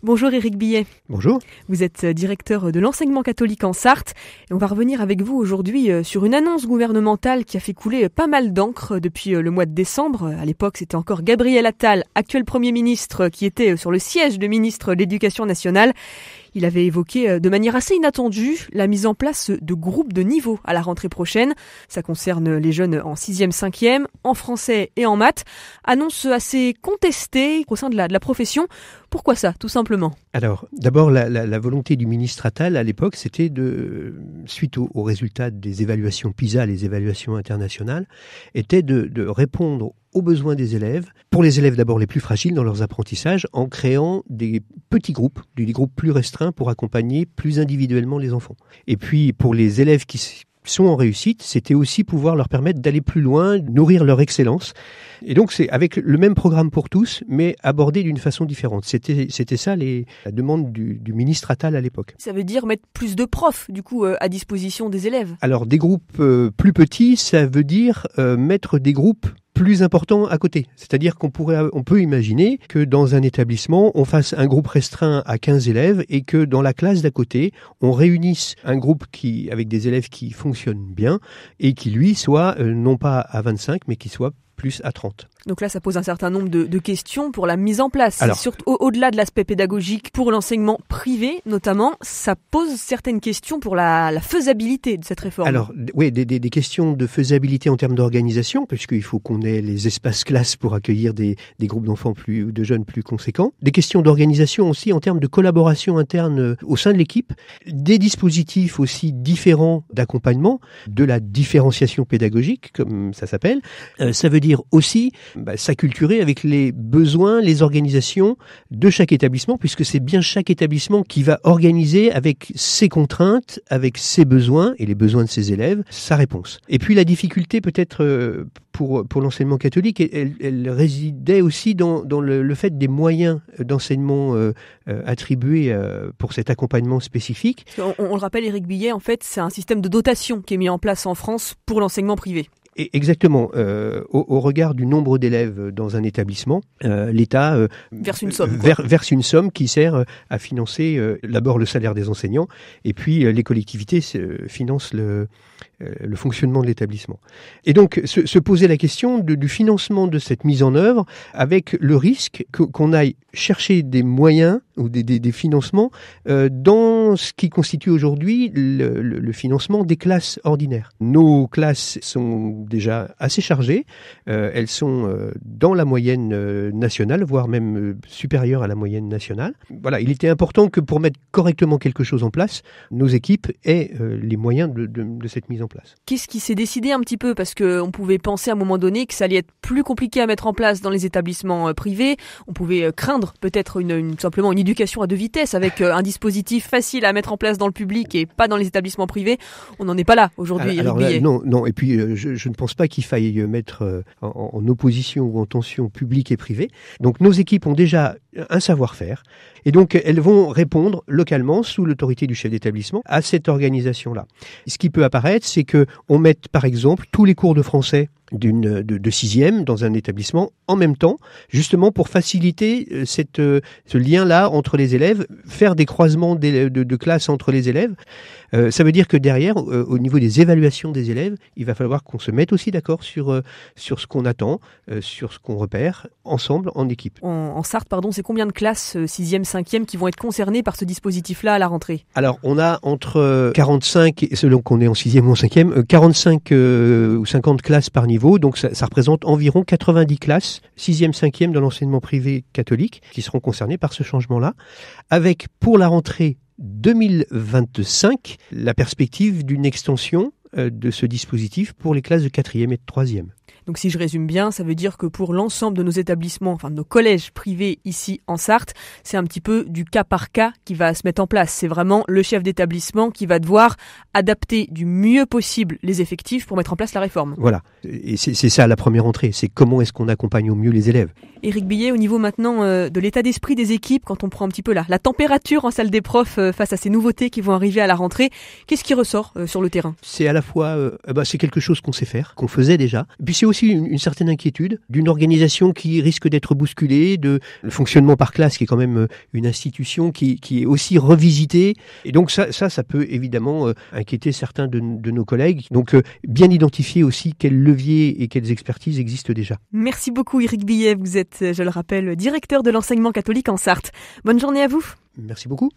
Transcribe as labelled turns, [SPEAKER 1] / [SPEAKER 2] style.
[SPEAKER 1] Bonjour Éric Billet.
[SPEAKER 2] Bonjour.
[SPEAKER 1] Vous êtes directeur de l'enseignement catholique en Sarthe et on va revenir avec vous aujourd'hui sur une annonce gouvernementale qui a fait couler pas mal d'encre depuis le mois de décembre. À l'époque, c'était encore Gabriel Attal, actuel Premier ministre, qui était sur le siège de ministre de l'Éducation nationale. Il avait évoqué de manière assez inattendue la mise en place de groupes de niveau à la rentrée prochaine. Ça concerne les jeunes en 6e, 5e, en français et en maths. Annonce assez contestée au sein de la profession. Pourquoi ça, tout simplement ?
[SPEAKER 2] Alors, d'abord, la volonté du ministre Attal à l'époque, c'était suite aux résultats des évaluations PISA, les évaluations internationales, était de répondre aux besoins des élèves, pour les élèves d'abord les plus fragiles dans leurs apprentissages, en créant des petits groupes, des groupes plus restreints pour accompagner plus individuellement les enfants. Et puis, pour les élèves qui sont en réussite, c'était aussi pouvoir leur permettre d'aller plus loin, nourrir leur excellence. Et donc, c'est avec le même programme pour tous, mais abordé d'une façon différente. C'était ça la demande du ministre Attal à l'époque.
[SPEAKER 1] Ça veut dire mettre plus de profs, du coup, à disposition des élèves.
[SPEAKER 2] Alors, des groupes plus petits, ça veut dire mettre des groupes plus important à côté. C'est-à-dire on peut imaginer que dans un établissement, on fasse un groupe restreint à 15 élèves et que dans la classe d'à côté, on réunisse un groupe avec des élèves qui fonctionnent bien et qui, lui, soit non pas à 25, mais qui soit plus à 30.
[SPEAKER 1] Donc là, ça pose un certain nombre de questions pour la mise en place.
[SPEAKER 2] Alors,
[SPEAKER 1] surtout au-delà de l'aspect pédagogique, pour l'enseignement privé notamment, ça pose certaines questions pour la faisabilité de cette réforme.
[SPEAKER 2] Alors, oui, des questions de faisabilité en termes d'organisation, puisqu'il faut qu'on ait les espaces classes pour accueillir des groupes d'enfants ou de jeunes plus conséquents. Des questions d'organisation aussi en termes de collaboration interne au sein de l'équipe. Des dispositifs aussi différents d'accompagnement, de la différenciation pédagogique, comme ça s'appelle. Ça veut dire aussi s'acculturer avec les besoins, les organisations de chaque établissement, puisque c'est bien chaque établissement qui va organiser avec ses contraintes, avec ses besoins et les besoins de ses élèves, sa réponse. Et puis la difficulté peut-être pour l'enseignement catholique, elle résidait aussi dans le fait des moyens d'enseignement attribués pour cet accompagnement spécifique.
[SPEAKER 1] On le rappelle, Éric Billet, en fait, c'est un système de dotation qui est mis en place en France pour l'enseignement privé.
[SPEAKER 2] Exactement. Au regard du nombre d'élèves dans un établissement, l'État
[SPEAKER 1] verse une somme.
[SPEAKER 2] Verse une somme qui sert à financer d'abord le salaire des enseignants et puis les collectivités financent le fonctionnement de l'établissement. Et donc, se poser la question du financement de cette mise en œuvre avec le risque qu'on aille chercher des moyens ou des financements dans ce qui constitue aujourd'hui le financement des classes ordinaires. Nos classes sont déjà assez chargées, elles sont dans la moyenne nationale, voire même supérieures à la moyenne nationale. Voilà, il était important que pour mettre correctement quelque chose en place, nos équipes aient les moyens de cette mise en place.
[SPEAKER 1] Qu'est-ce qui s'est décidé un petit peu ? Parce qu'on pouvait penser à un moment donné que ça allait être plus compliqué à mettre en place dans les établissements privés. On pouvait craindre peut-être simplement une éducation à deux vitesses avec un dispositif facile à mettre en place dans le public et pas dans les établissements privés. On n'en est pas là aujourd'hui, Éric Billet.
[SPEAKER 2] Non. Et puis je ne pense pas qu'il faille mettre en opposition ou en tension public et privé. Donc nos équipes ont déjà un savoir-faire et donc elles vont répondre localement sous l'autorité du chef d'établissement à cette organisation-là. Ce qui peut apparaître, c'est que on mette par exemple tous les cours de français de 6e dans un établissement en même temps, justement pour faciliter ce lien-là entre les élèves, faire des croisements de classes entre les élèves. Ça veut dire que derrière, au niveau des évaluations des élèves, il va falloir qu'on se mette aussi d'accord sur ce qu'on attend, sur ce qu'on repère, ensemble, en équipe.
[SPEAKER 1] En Sarthe, c'est combien de classes 6e, 5e qui vont être concernées par ce dispositif-là à la rentrée ?
[SPEAKER 2] Alors, on a entre 45, selon qu'on est en 6e ou en 5e, 45 ou 50 classes par niveau, donc ça représente environ 90 classes, 6e, 5e dans l'enseignement privé catholique, qui seront concernées par ce changement-là, avec pour la rentrée 2025, la perspective d'une extension de ce dispositif pour les classes de 4e et de 3e.
[SPEAKER 1] Donc si je résume bien, ça veut dire que pour l'ensemble de nos établissements, enfin de nos collèges privés ici en Sarthe, c'est un petit peu du cas par cas qui va se mettre en place. C'est vraiment le chef d'établissement qui va devoir adapter du mieux possible les effectifs pour mettre en place la réforme.
[SPEAKER 2] Voilà, et c'est ça la première entrée, c'est comment est-ce qu'on accompagne au mieux les élèves.
[SPEAKER 1] Éric Billet, au niveau maintenant de l'état d'esprit des équipes, quand on prend un petit peu la température en salle des profs face à ces nouveautés qui vont arriver à la rentrée, qu'est-ce qui ressort sur le terrain ?
[SPEAKER 2] C'est à la fois, c'est quelque chose qu'on sait faire, qu'on faisait déjà, puis c'est aussi aussi une certaine inquiétude d'une organisation qui risque d'être bousculée, de le fonctionnement par classe qui est quand même une institution qui est aussi revisitée. Et donc ça peut évidemment inquiéter certains de nos collègues. Donc bien identifier aussi quels leviers et quelles expertises existent déjà.
[SPEAKER 1] Merci beaucoup Éric Billet, vous êtes, je le rappelle, directeur de l'enseignement catholique en Sarthe. Bonne journée à vous.
[SPEAKER 2] Merci beaucoup.